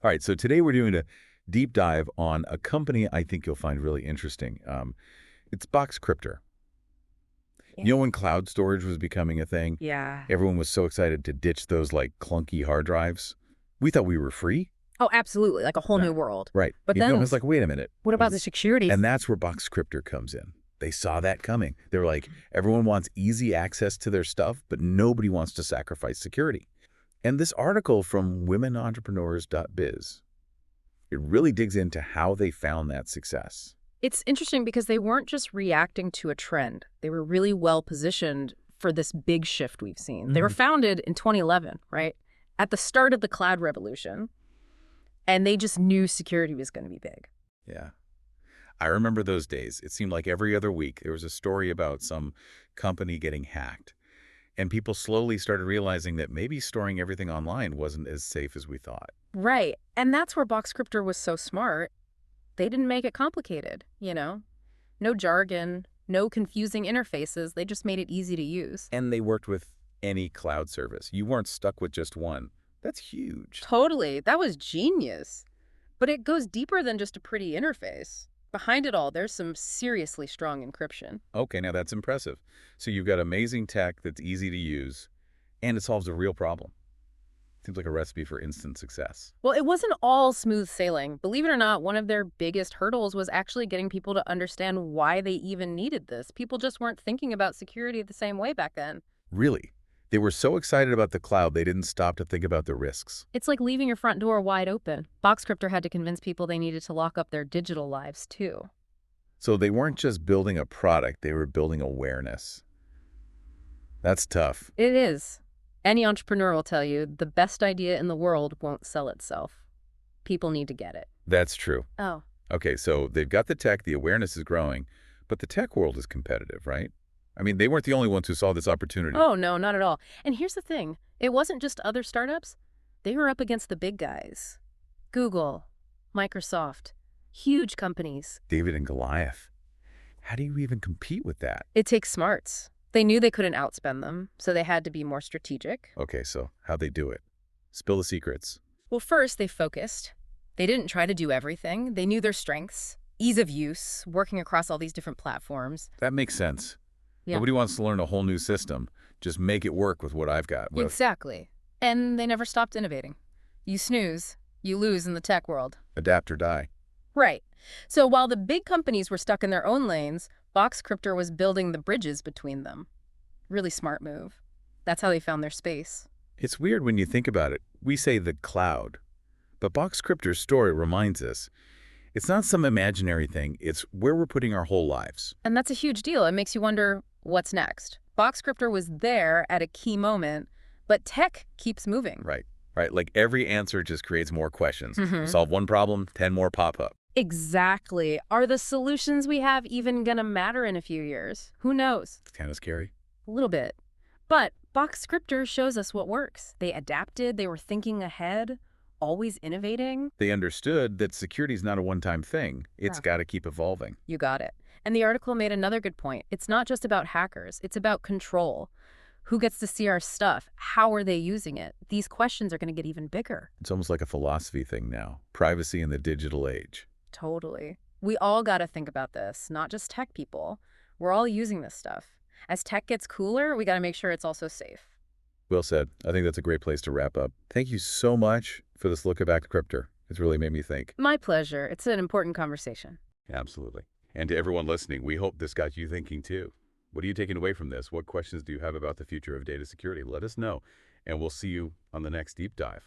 All right, so today we're doing a deep dive on a company I think you'll find really interesting. It's Boxcryptor. Yeah. You know when cloud storage was becoming a thing? Yeah. Everyone was so excited to ditch those like clunky hard drives. We thought we were free. Oh, absolutely. Like a whole Yeah. new world. Right. But You know, then it's like, wait a minute. what about the security? And that's where Boxcryptor comes in. They saw that coming. They were like, everyone wants easy access to their stuff, but nobody wants to sacrifice security. And this article from womenentrepreneurs.biz, it really digs into how they found that success. It's interesting because they weren't just reacting to a trend. They were really well positioned for this big shift we've seen. They were founded in 2011, right? At the start of the cloud revolution. And they just knew security was going to be big. Yeah. I remember those days. It seemed like every other week there was a story about some company getting hacked. And people slowly started realizing that maybe storing everything online wasn't as safe as we thought. Right. And that's where Boxcryptor was so smart. They didn't make it complicated, you know? No jargon, no confusing interfaces. They just made it easy to use. And they worked with any cloud service. You weren't stuck with just one. That's huge. Totally. That was genius. But it goes deeper than just a pretty interface. Behind it all, there's some seriously strong encryption. Okay, now that's impressive. So you've got amazing tech that's easy to use, and it solves a real problem. Seems like a recipe for instant success. Well, it wasn't all smooth sailing. Believe it or not, one of their biggest hurdles was actually getting people to understand why they even needed this. People just weren't thinking about security the same way back then. Really? They were so excited about the cloud, they didn't stop to think about the risks. It's like leaving your front door wide open. Boxcryptor had to convince people they needed to lock up their digital lives, too. So they weren't just building a product, they were building awareness. That's tough. It is. Any entrepreneur will tell you the best idea in the world won't sell itself. People need to get it. That's true. Oh. Okay, so they've got the tech, the awareness is growing, but the tech world is competitive, right? I mean, they weren't the only ones who saw this opportunity. Oh, no, not at all. And here's the thing. It wasn't just other startups. They were up against the big guys. Google, Microsoft, huge companies. David and Goliath. How do you even compete with that? It takes smarts. They knew they couldn't outspend them, so they had to be more strategic. Okay, so how'd they do it? Spill the secrets. Well, first, they focused. They didn't try to do everything. They knew their strengths, ease of use, working across all these different platforms. That makes sense. Yeah. Nobody wants to learn a whole new system. Just make it work with what I've got. Exactly. And they never stopped innovating. You snooze, you lose in the tech world. Adapt or die. Right. So while the big companies were stuck in their own lanes, Boxcryptor was building the bridges between them. Really smart move. That's how they found their space. It's weird when you think about it. We say the cloud. But Boxcryptor's story reminds us it's not some imaginary thing. It's where we're putting our whole lives. And that's a huge deal. It makes you wonder, what's next? Boxcryptor was there at a key moment, but tech keeps moving. Right. Right. Like every answer just creates more questions. Mhm. Solve one problem, 10 more pop up. Exactly. Are the solutions we have even gonna matter in a few years? Who knows? It's kind of scary. A little bit. But Boxcryptor shows us what works. They adapted, they were thinking ahead, always innovating. They understood that security is not a one-time thing. It's Yeah. got to keep evolving. You got it. And the article made another good point. It's not just about hackers, it's about control. Who gets to see our stuff? How are they using it? These questions are going to get even bigger. It's almost like a philosophy thing now. Privacy in the digital age. Totally. We all got to think about this, not just tech people. We're all using this stuff. As tech gets cooler, we got to make sure it's also safe. Well said. I think that's a great place to wrap up. Thank you so much for this look at Boxcryptor. It's really made me think. My pleasure. It's an important conversation. Absolutely. And to everyone listening, we hope this got you thinking too. What are you taking away from this? What questions do you have about the future of data security? Let us know, and we'll see you on the next deep dive.